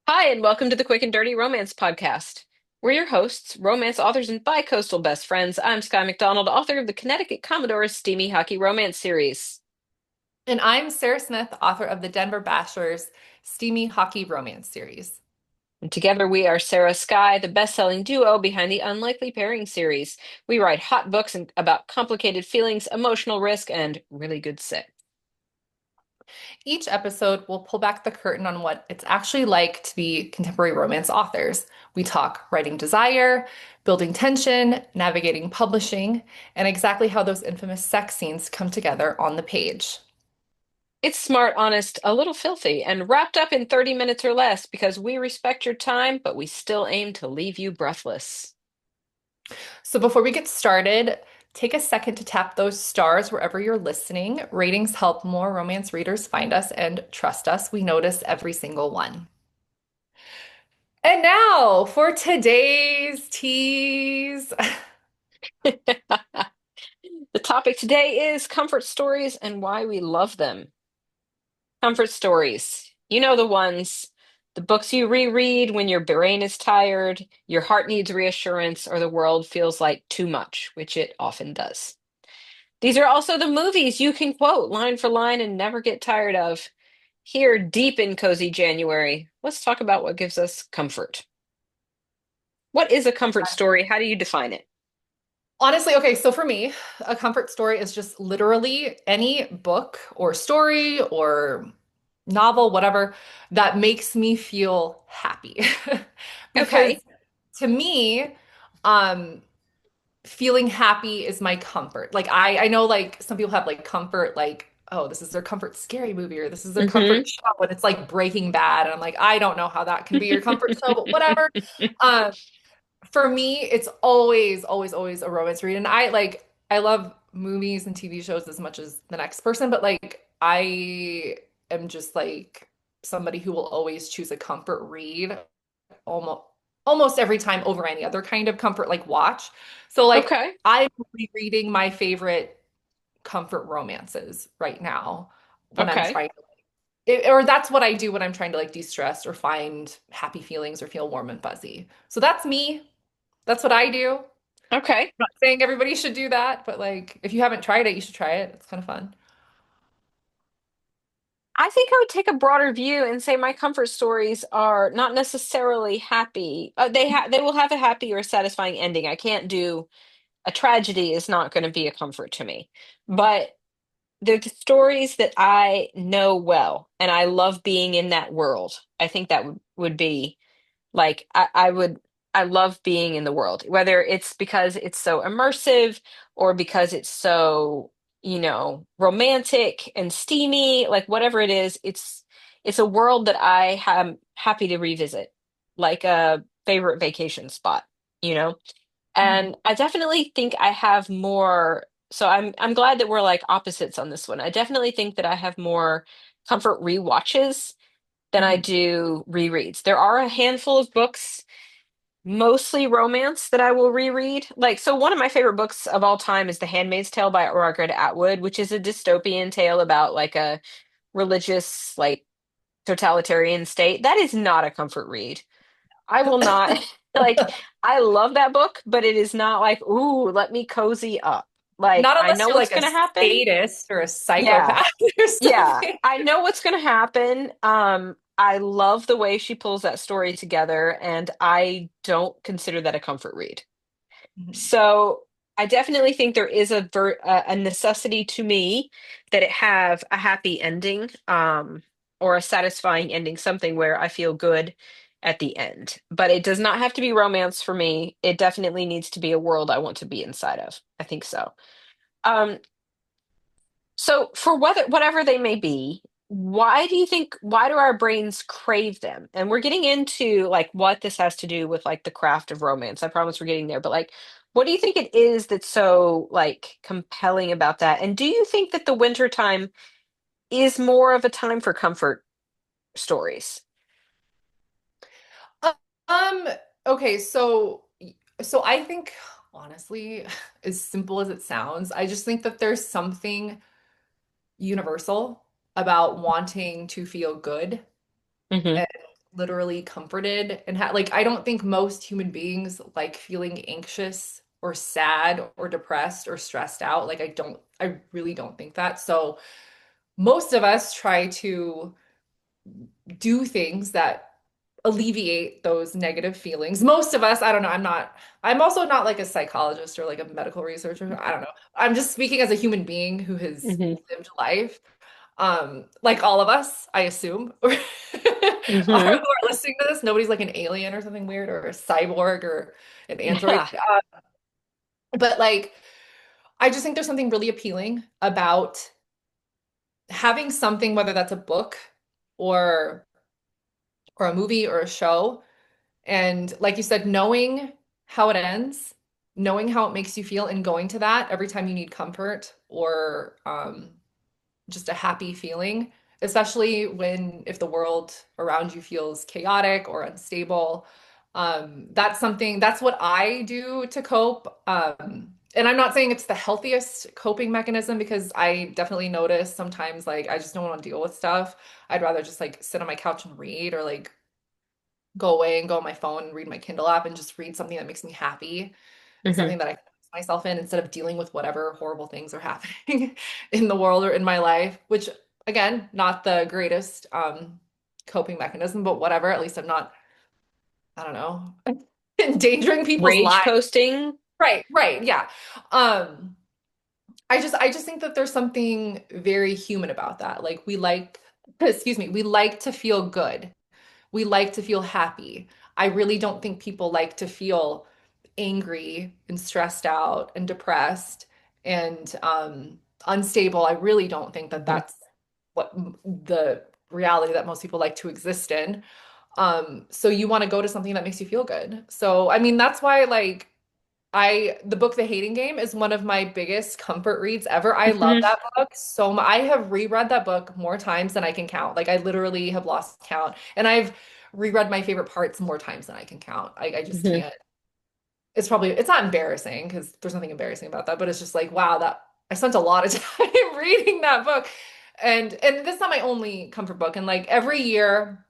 Hi, and welcome to the Quick and Dirty Romance Podcast. We're your hosts, romance authors and bi-coastal best friends. I'm Skye McDonald, author of the Connecticut Commodore's steamy hockey romance series. And I'm Sarah Smith, author of the Denver Bachelor's steamy hockey romance series. And together we are Sarah Skye, the best-selling duo behind the Unlikely Pairing series. We write hot books about complicated feelings, emotional risk, and really good sex. Each episode will pull back the curtain on what it's actually like to be contemporary romance authors. We talk writing desire, building tension, navigating publishing, and exactly how those infamous sex scenes come together on the page. It's smart, honest, a little filthy, and wrapped up in 30 minutes or less because we respect your time, but we still aim to leave you breathless. So before we get started, take a second to tap those stars wherever you're listening. Ratings help more romance readers find us, and trust us, we notice every single one. And now for today's tease. The topic today is comfort stories and why we love them. Comfort stories. You know the ones, the books you reread when your brain is tired, your heart needs reassurance, or the world feels like too much, which it often does. These are also the movies you can quote line for line and never get tired of. Here, deep in cozy January, let's talk about what gives us comfort. What is a comfort story? How do you define it? Honestly, okay, so for me, a comfort story is just literally any book or story or novel, whatever, that makes me feel happy. Because Okay. to me, um, feeling happy is my comfort. Like I know like some people have like comfort, like, oh, this is their comfort scary movie or this is their comfort Mm-hmm. show, and it's like Breaking Bad. And I'm like, I don't know how that can be your comfort show, but whatever. Um, for me, it's always a romance read. And I love movies and TV shows as much as the next person, but like I am just like somebody who will always choose a comfort read almost almost every time over any other kind of comfort like watch. So like Okay. I'm rereading my favorite comfort romances right now when I'm Okay. trying or that's what I do when I'm trying to like de-stress or find happy feelings or feel warm and fuzzy. So that's me. That's what I do. Okay. Not saying everybody should do that, but like if you haven't tried it, you should try it. It's kind of fun. I think I would take a broader view and say my comfort stories are not necessarily happy. They will have a happy or satisfying ending. I can't do a tragedy is not going to be a comfort to me. But they're the stories that I know well and I love being in that world. I think that would be like I love being in the world, whether it's because it's so immersive or because it's so, romantic and steamy, like whatever it is, it's a world that I am happy to revisit, like a favorite vacation spot, you know? Mhm. And I definitely think I have more, so I'm glad that we're like opposites on this one. I definitely think that I have more comfort rewatches than I Mhm. do rereads. There are a handful of books, mostly romance, that I will reread. Like, so one of my favorite books of all time is The Handmaid's Tale by Margaret Atwood, which is a dystopian tale about like a religious, like totalitarian state. That is not a comfort read. I will not like I love that book, but it is not like, ooh, let me cozy up. Like, Not I unless know you're what's like a gonna happen. sadist or a Yeah. psychopath or Yeah, something. I know what's going to happen. I love the way she pulls that story together, and I don't consider that a comfort read. Mhm. So I definitely think there is a necessity to me that it have a happy ending, or a satisfying ending, something where I feel good at the end. But it does not have to be romance for me. It definitely needs to be a world I want to be inside of. I think so. Um, so for whatever they may be, why do our brains crave them? And we're getting into like what this has to do with like the craft of romance. I promise we're getting there, but like what do you think it is that's so like compelling about that? And do you think that the winter time is more of a time for comfort stories? Um, okay, so I think honestly, as simple as it sounds, I just think that there's something universal about wanting to feel good Hmm. and literally comforted and like I don't think most human beings like feeling anxious or sad or depressed or stressed out. Like I really don't think that. So most of us try to do things that alleviate those negative feelings. Most of us, I don't know, I'm also not like a psychologist or like a medical researcher. I don't know. I'm just speaking as a human being who has Hmm. lived life. Like all of us, I assume, who Hmm. are listening to this. Nobody's like an alien or something weird or a cyborg or an android. Yeah. But like, I just think there's something really appealing about having something, whether that's a book or a movie or a show. And like you said, knowing how it ends, knowing how it makes you feel, and going to that every time you need comfort or just a happy feeling, especially when if the world around you feels chaotic or unstable. That's what I do to cope. And I'm not saying it's the healthiest coping mechanism because I definitely notice sometimes like I just don't want to deal with stuff. I'd rather just like sit on my couch and read or like go away and go on my phone and read my Kindle app and just read something that makes me happy and Hmm. something that I can immerse myself in instead of dealing with whatever horrible things are happening in the world or in my life, which again, not the greatest coping mechanism, but whatever. At least I'm not, I don't know, endangering people's Rage lives. posting. Right, right, yeah. Um, I just think that there's something very human about that. Like we like, excuse me, we like to feel good. We like to feel happy. I really don't think people like to feel angry and stressed out and depressed and unstable. I really don't think that Hmm. that's the reality that most people like to exist in. So you want to go to something that makes you feel good. So I mean, that's why like the book The Hating Game is one of my biggest comfort reads ever. I love Hmm. that book so much. I have reread that book more times than I can count. Like I literally have lost count. And I've reread my favorite parts more times than I can count. I just Hmm. can't. It's not embarrassing because there's nothing embarrassing about that, but it's just like, wow, that I spent a lot of time reading that book. And this is not my only comfort book. And like every year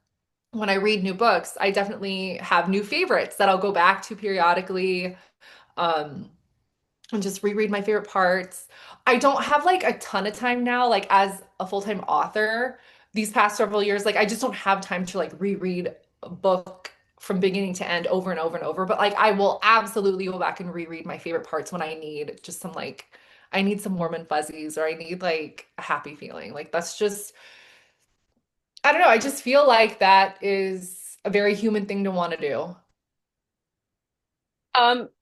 when I read new books, I definitely have new favorites that I'll go back to periodically. Um, and just reread my favorite parts. I don't have like a ton of time now, like as a full-time author, these past several years, like I just don't have time to like reread a book from beginning to end over and over and over. But like I will absolutely go back and reread my favorite parts when I need just some like I need some warm and fuzzies or I need like a happy feeling. Like that's just I don't know, I just feel like that is a very human thing to want to do.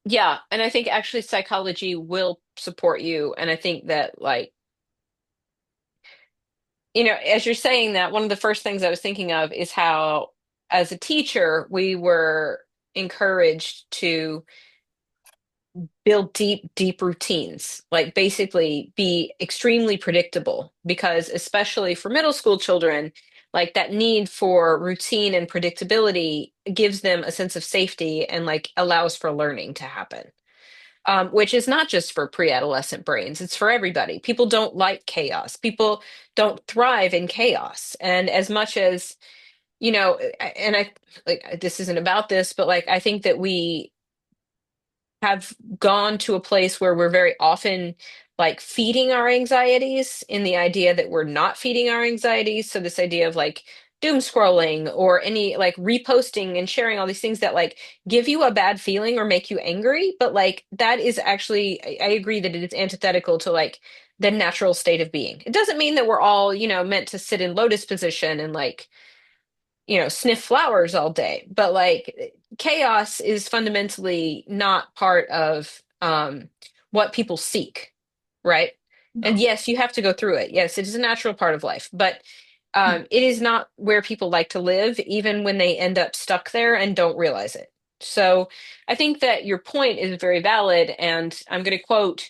Yeah, and I think actually psychology will support you. And I think that like, as you're saying that, one of the first things I was thinking of is how as a teacher, we were encouraged to build deep, deep routines, like basically be extremely predictable, because especially for middle school children, like that need for routine and predictability gives them a sense of safety and like allows for learning to happen. Which is not just for pre-adolescent brains, it's for everybody. People don't like chaos. People don't thrive in chaos. And as much as, and I like this isn't about this, but like I think that we have gone to a place where we're very often like feeding our anxieties in the idea that we're not feeding our anxieties. So this idea of like doom scrolling or any like reposting and sharing all these things that like give you a bad feeling or make you angry, but like that is actually I agree that it is antithetical to like the natural state of being. It doesn't mean that we're all, meant to sit in lotus position and like sniff flowers all day. But like chaos is fundamentally not part of what people seek, right? And No. yes, you have to go through it. Yes, it is a natural part of life, but it is not where people like to live, even when they end up stuck there and don't realize it. So I think that your point is very valid, and I'm going to quote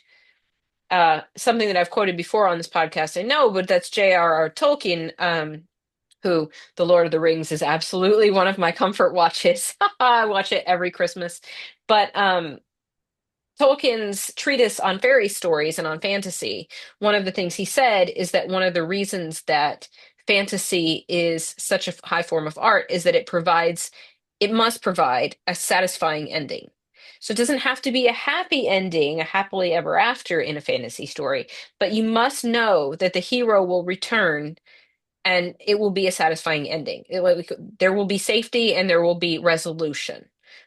something that I've quoted before on this podcast. I know, but that's J.R.R. Tolkien. Who The Lord of the Rings is absolutely one of my comfort watches. I watch it every Christmas. But Tolkien's treatise on fairy stories and on fantasy, one of the things he said is that one of the reasons that fantasy is such a high form of art is that it must provide a satisfying ending. So it doesn't have to be a happy ending, a happily ever after in a fantasy story, but you must know that the hero will return and it will be a satisfying ending. There will be safety and there will be resolution.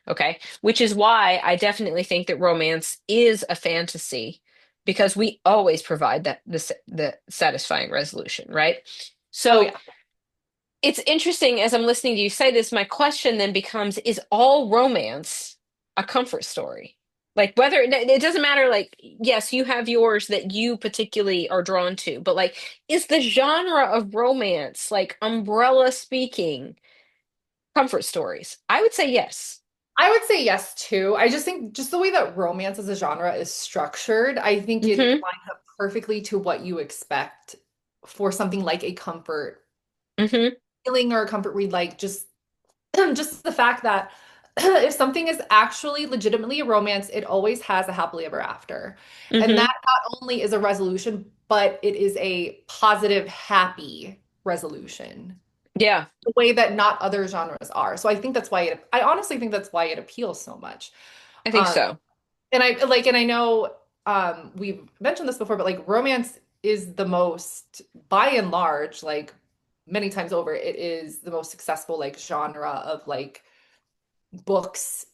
Okay. Which is why I definitely think that romance is a fantasy because we always provide the satisfying resolution, right? Oh So yeah. it's interesting as I'm listening to you say this, my question then becomes, is all romance a comfort story? Like whether it doesn't matter, like, yes, you have yours that you particularly are drawn to, but like, is the genre of romance, like umbrella speaking, comfort stories? I would say yes. I would say yes too. I just think just the way that romance as a genre is structured, I think it Mm-hmm. lines up perfectly to what you expect for something like a comfort Mm-hmm. feeling or a comfort read, like just just the fact that if something is actually legitimately a romance, it always has a happily ever after. And that Mm-hmm. not only is a resolution, but it is a positive, happy resolution, Yeah, the way that not other genres are. So I think that's why I honestly think that's why it appeals so much. I think Um, so. and I know we've mentioned this before, but like romance is the most, by and large, like many times over, it is the most successful like genre of like books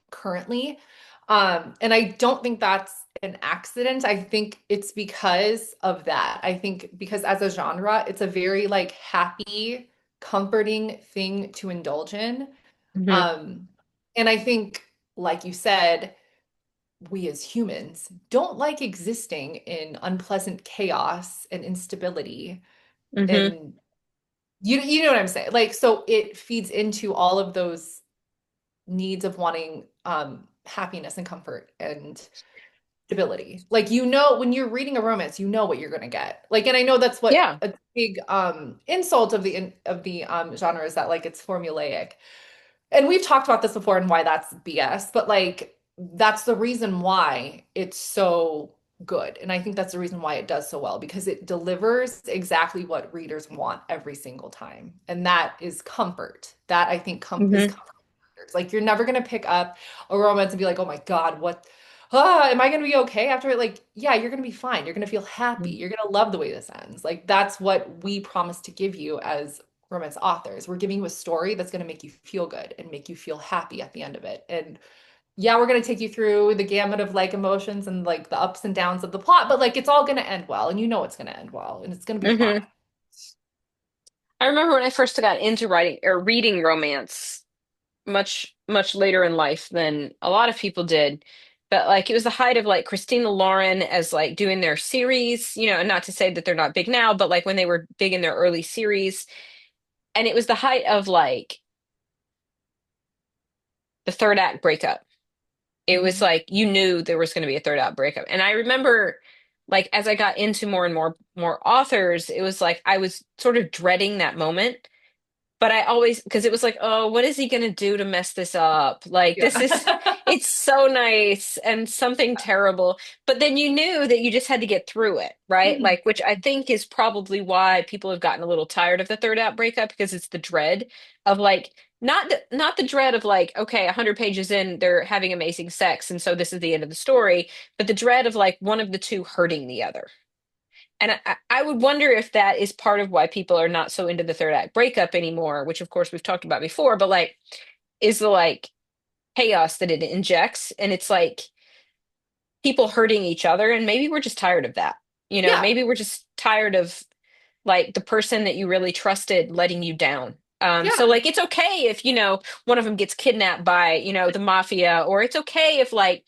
currently. And I don't think that's an accident. I think it's because of that. I think because as a genre, it's a very like happy, comforting thing to indulge in. Mm-hmm. Um, and I think, like you said, we as humans don't like existing in unpleasant chaos and instability. Mm-hmm. And you know what I'm saying? Like, so it feeds into all of those needs of wanting happiness and comfort and stability. Like you know when you're reading a romance, you know what you're going to get. Like and I know that's what Yeah. a big insult of the genre is that like it's formulaic. And we've talked about this before and why that's BS, but like that's the reason why it's so good. And I think that's the reason why it does so well because it delivers exactly what readers want every single time. And that is comfort. That I think is Mm-hmm. comfort. Like you're never going to pick up a romance and be like, "Oh my God, what am I going to be okay after it?" Like, yeah, you're going to be fine. You're going to feel happy. You're going to love the way this ends. Like that's what we promise to give you as romance authors. We're giving you a story that's going to make you feel good and make you feel happy at the end of it. And yeah, we're going to take you through the gamut of like emotions and like the ups and downs of the plot, but like it's all going to end well and you know it's going to end well and it's going to be fine. Mm-hmm. I remember when I first got into writing or reading romance much later in life than a lot of people did. But like it was the height of like Christina Lauren as like doing their series, and not to say that they're not big now, but like when they were big in their early series. And it was the height of like the third act breakup. It was Mhm. like you knew there was going to be a third act breakup. And I remember like as I got into more and more authors, it was like I was sort of dreading that moment. But I always, because it was like, oh, what is he going to do to mess this up? Like, Yeah. it's so nice and something terrible. But then you knew that you just had to get through it, right? Mhm. Like, which I think is probably why people have gotten a little tired of the third out breakup because it's the dread of like, not the dread of like, okay, 100 pages in, they're having amazing sex. And so this is the end of the story, but the dread of like one of the two hurting the other. And I would wonder if that is part of why people are not so into the third act breakup anymore, which of course we've talked about before, but like is the like chaos that it injects. And it's like people hurting each other. And maybe we're just tired of that. Yeah. Maybe we're just tired of like the person that you really trusted letting you down. So Yeah. like it's okay if, one of them gets kidnapped by, the mafia, or it's okay if like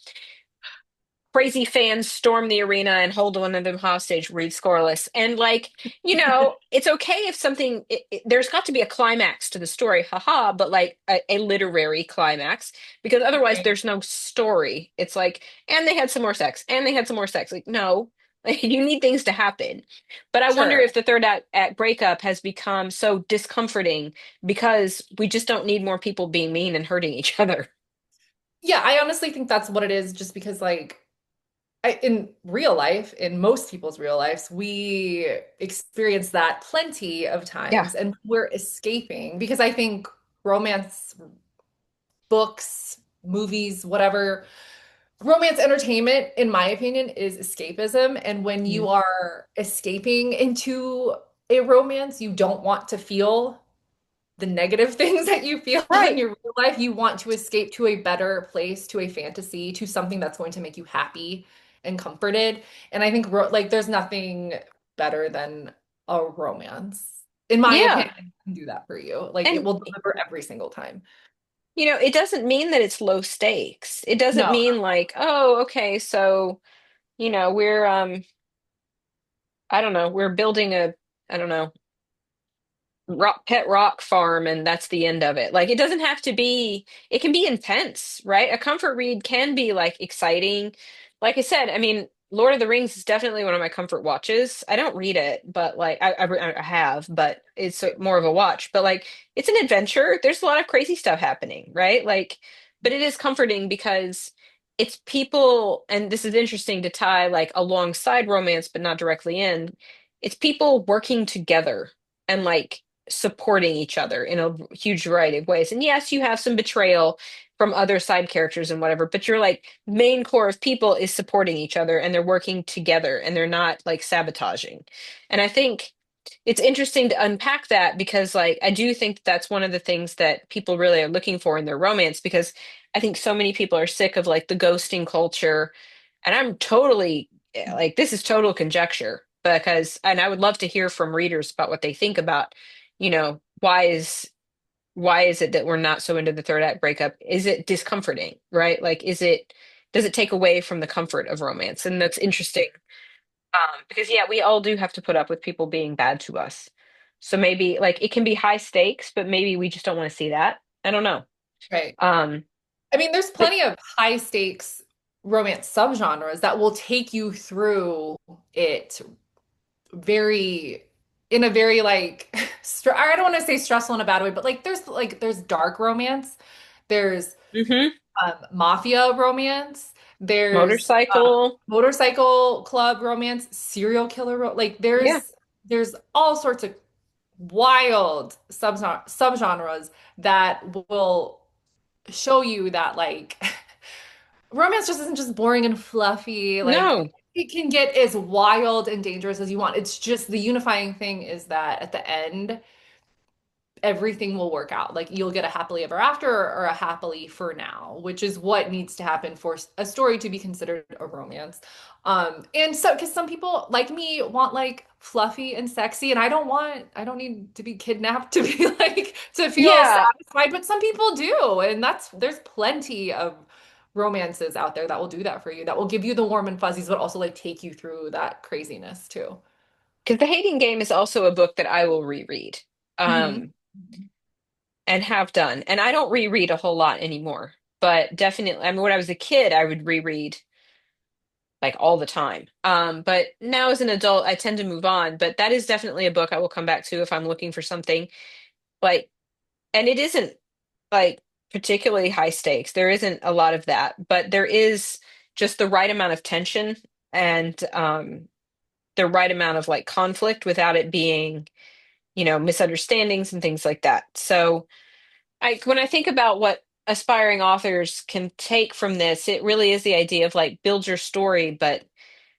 crazy fans storm the arena and hold one of them hostage, read scoreless. And like, it's okay if something there's got to be a climax to the story, haha, but like a literary climax, because otherwise Right. there's no story. It's like, and they had some more sex, and they had some more sex. Like, no. Like, you need things to happen. But I wonder Sure. if the third act breakup has become so discomforting because we just don't need more people being mean and hurting each other. Yeah, I honestly think that's what it is, just because like in real life, in most people's real lives, we experience that plenty of Yeah. times and we're escaping because I think romance books, movies, whatever, romance entertainment, in my opinion, is escapism. And when you Mm. are escaping into a romance, you don't want to feel the negative things that you feel in Right. your real life. You want to escape to a better place, to a fantasy, to something that's going to make you happy and comforted. And I think like there's nothing better than a romance. In my Yeah. opinion, it can do that for you. Like it And will deliver every single time. it doesn't mean that it's low stakes. It doesn't No. mean like, oh, okay, so, we're I don't know, we're building a I don't know, pet rock farm and that's the end of it. Like it doesn't have to be, it can be intense, right? A comfort read can be like exciting. Like I said, I mean, Lord of the Rings is definitely one of my comfort watches. I don't read it, but like I have, but it's more of a watch. But like it's an adventure. There's a lot of crazy stuff happening, right? Like, but it is comforting because it's people, and this is interesting to tie like alongside romance, but not directly in. It's people working together and like supporting each other in a huge variety of ways. And yes, you have some betrayal from other side characters and whatever, but your like main core of people is supporting each other and they're working together and they're not like sabotaging. And I think it's interesting to unpack that because like I do think that's one of the things that people really are looking for in their romance because I think so many people are sick of like the ghosting culture. And I'm totally like this is total conjecture because and I would love to hear from readers about what they think about why is it that we're not so into the third act breakup? Is it discomforting, right? Like, does it take away from the comfort of romance? And that's interesting. Because yeah, we all do have to put up with people being bad to us. So maybe like it can be high stakes, but maybe we just don't want to see that. I don't know. Right. Um, I mean, there's but plenty of high stakes romance subgenres that will take you through it very in a very like I don't want to say stressful in a bad way, but like there's dark romance, there's mhm. mafia romance, there's Motorcycle. motorcycle club romance, serial killer like Yeah. there's all sorts of wild subgenres that will show you that like romance just isn't just boring and fluffy. Like No. it can get as wild and dangerous as you want. It's just the unifying thing is that at the end, everything will work out. Like you'll get a happily ever after or a happily for now, which is what needs to happen for a story to be considered a romance. And so because some people like me want like fluffy and sexy, and I don't need to be kidnapped to be like to feel Yeah. satisfied, but some people do, and there's plenty of romances out there that will do that for you, that will give you the warm and fuzzies, but also like take you through that craziness too. Because The Hating Game is also a book that I will reread. Hmm. Um, and have done. And I don't reread a whole lot anymore, but definitely, I mean, when I was a kid, I would reread like all the time. But now as an adult, I tend to move on. But that is definitely a book I will come back to if I'm looking for something like, and it isn't like particularly high stakes. There isn't a lot of that, but there is just the right amount of tension and the right amount of like conflict without it being, misunderstandings and things like that. So, when I think about what aspiring authors can take from this, it really is the idea of like build your story, but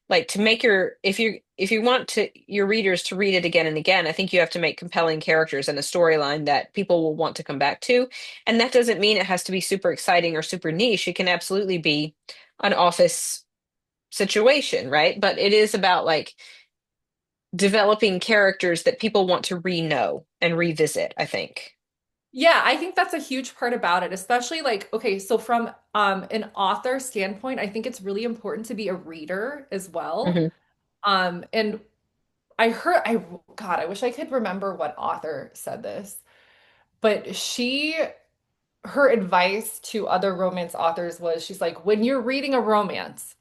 like to make if you want to your readers to read it again and again, I think you have to make compelling characters and a storyline that people will want to come back to. And that doesn't mean it has to be super exciting or super niche. It can absolutely be an office situation, right? But it is about like developing characters that people want to re-know and revisit, I think. Yeah, I think that's a huge part about it, especially like, okay, so from an author standpoint, I think it's really important to be a reader as well. Hmm. And I heard God, I wish I could remember what author said this, but her advice to other romance authors was she's like, when you're reading a romance,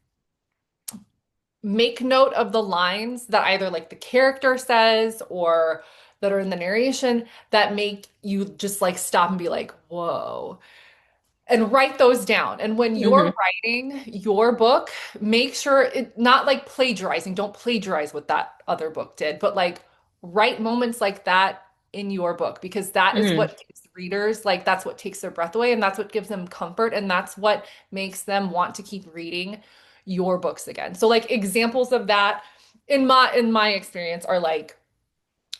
make note of the lines that either like the character says or that are in the narration that make you just like stop and be like, whoa. and write those down. And when Hmm. you're writing your book, make sure it not like plagiarizing. Don't plagiarize what that other book did, but like write moments like that in your book because that is Hmm. what gives readers like that's what takes their breath away and that's what gives them comfort and that's what makes them want to keep reading your books again. So like examples of that in my experience are like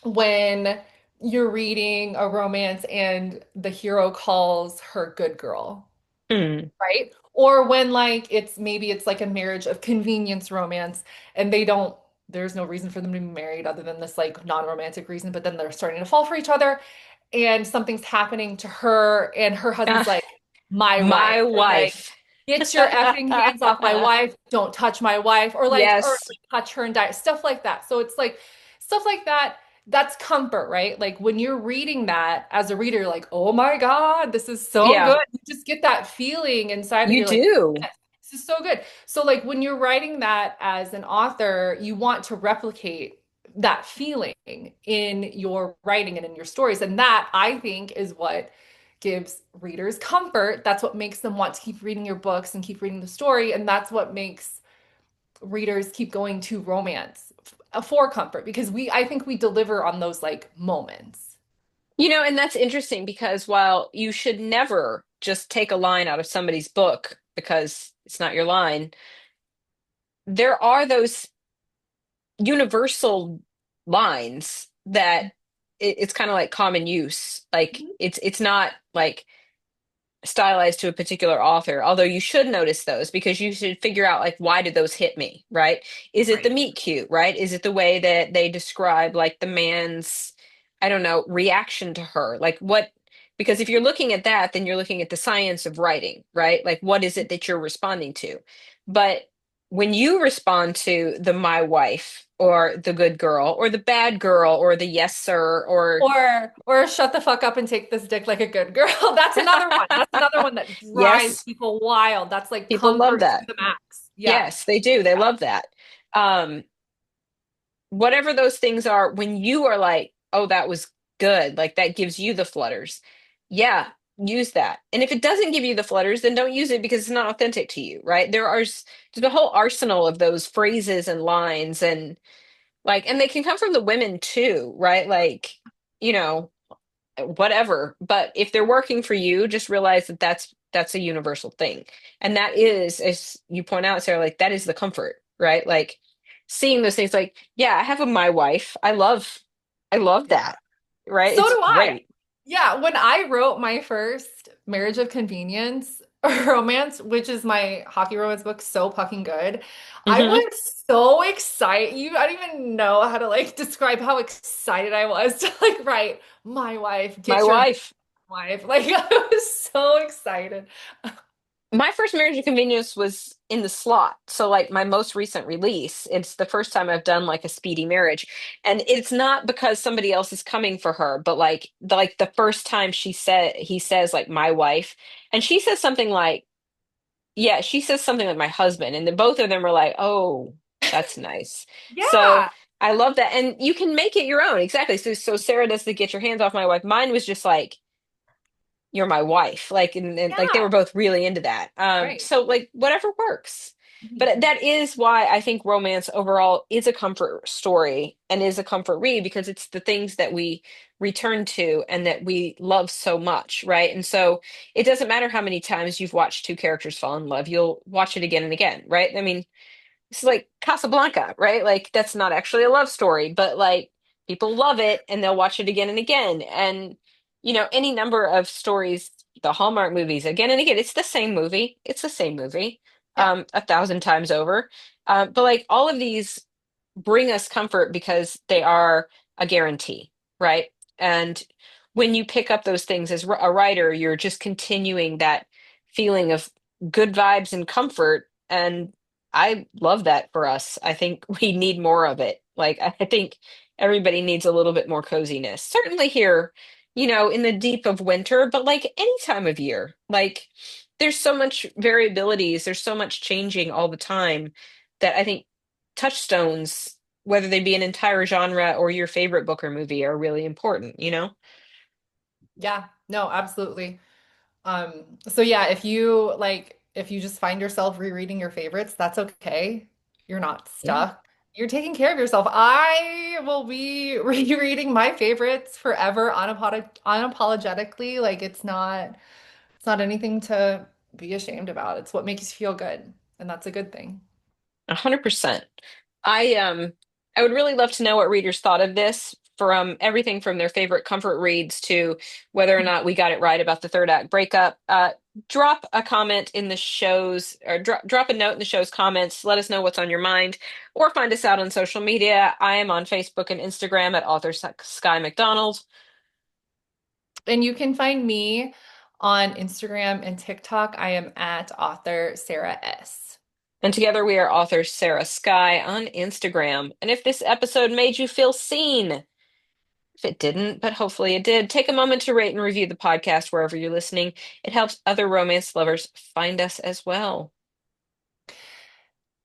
when you're reading a romance and the hero calls her good girl, Hmm. right? Or when like it's maybe it's like a marriage of convenience romance and there's no reason for them to be married other than this like non-romantic reason, but then they're starting to fall for each other and something's happening to her and her husband's Ah, like, my wife, my or like, wife. get your effing hands off my wife, don't touch my wife, or Yes. like touch her and die, stuff like that. So it's like stuff like that. That's comfort, right? Like when you're reading that as a reader, you're like, oh my God, this is so Yeah, good. You just get that feeling inside of you, you you're like, do. yes, this is so good. So like when you're writing that as an author, you want to replicate that feeling in your writing and in your stories. And that I think is what gives readers comfort. That's what makes them want to keep reading your books and keep reading the story. And that's what makes readers keep going to romance for comfort because I think we deliver on those like moments. And that's interesting because while you should never just take a line out of somebody's book because it's not your line, there are those universal lines that it's kind of like common use. Like Mhm. it's not like stylized to a particular author, although you should notice those because you should figure out like why did those hit me, right? Is it the Right. meet cute, right? Is it the way that they describe like the man's, I don't know, reaction to her? Like what, because if you're looking at that, then you're looking at the science of writing, right? Like what is it that you're responding to? But when you respond to the my wife or the good girl or the bad girl or the yes sir or Or shut the fuck up and take this dick like a good girl. That's another one. That's another one that drives yes, people wild. That's like people love comfort to that. the max. Yeah. Yes, they do. They Yeah. love that. Um, whatever those things are, when you are like, oh, that was good, like that gives you the flutters. Yeah, use that. And if it doesn't give you the flutters, then don't use it because it's not authentic to you, right? There's a whole arsenal of those phrases and lines and like, and they can come from the women too, right? Like, you know, whatever. But if they're working for you, just realize that that's a universal thing. And that is, as you point out, Sarah, like that is the comfort, right? Like seeing those things like, yeah, I have a my wife. I love Yeah. that. Right? So It's do I. great. Yeah, when I wrote my first Marriage of Convenience romance, which is my hockey romance book, so fucking good, I Hmm. was so excited. I don't even know how to like describe how excited I was to like write my wife, My get your wife. wife. Like I was so excited. My first marriage of convenience was in the slot. So like my most recent release, it's the first time I've done like a speedy marriage. And it's not because somebody else is coming for her, but like the first time he says like my wife, and she says something like, yeah, she says something like my husband, and then both of them are like, "Oh, that's nice." So Yeah. I love that. And you can make it your own. Exactly. So Sarah does the get your hands off my wife. Mine was just like you're my wife, like and like they Yeah. were both really into that, Right. so like whatever works. Mhm. But that is why I think romance overall is a comfort story and is a comfort read because it's the things that we return to and that we love so much, right? And so it doesn't matter how many times you've watched two characters fall in love, you'll watch it again and again, right? I mean, it's like Casablanca, right? Like that's not actually a love story, but like people love it and they'll watch it again and again. And any number of stories, the Hallmark movies, again and again, it's the same movie. It's the same movie, Yeah. 1,000 times over. But like all of these bring us comfort because they are a guarantee, right? And when you pick up those things as a writer, you're just continuing that feeling of good vibes and comfort. And I love that for us. I think we need more of it. Like, I think everybody needs a little bit more coziness. Certainly here, in the deep of winter, but like any time of year. Like, there's so much variabilities, there's so much changing all the time that I think touchstones, whether they be an entire genre or your favorite book or movie, are really important, you know? Yeah. No, absolutely. So yeah, if you just find yourself rereading your favorites, that's okay. You're not Yeah, stuck. You're taking care of yourself. I will be rereading my favorites forever, unapologetically. Like it's not anything to be ashamed about. It's what makes you feel good, and that's a good thing. 100%. I would really love to know what readers thought of this, from everything from their favorite comfort reads to whether or not we got it right about the third act breakup. Drop a comment in the show's, or drop a note in the show's comments. Let us know what's on your mind, or find us out on social media. I am on Facebook and Instagram at author Skye McDonald. And you can find me on Instagram and TikTok. I am at author Sarah S. And together we are author Sarah Skye on Instagram. And if this episode made you feel seen, if it didn't, but hopefully it did, take a moment to rate and review the podcast wherever you're listening. It helps other romance lovers find us as well.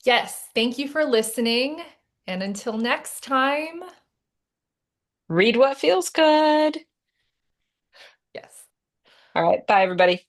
Yes, thank you for listening. And until next time, Read what feels good. yes. All right. Bye, everybody.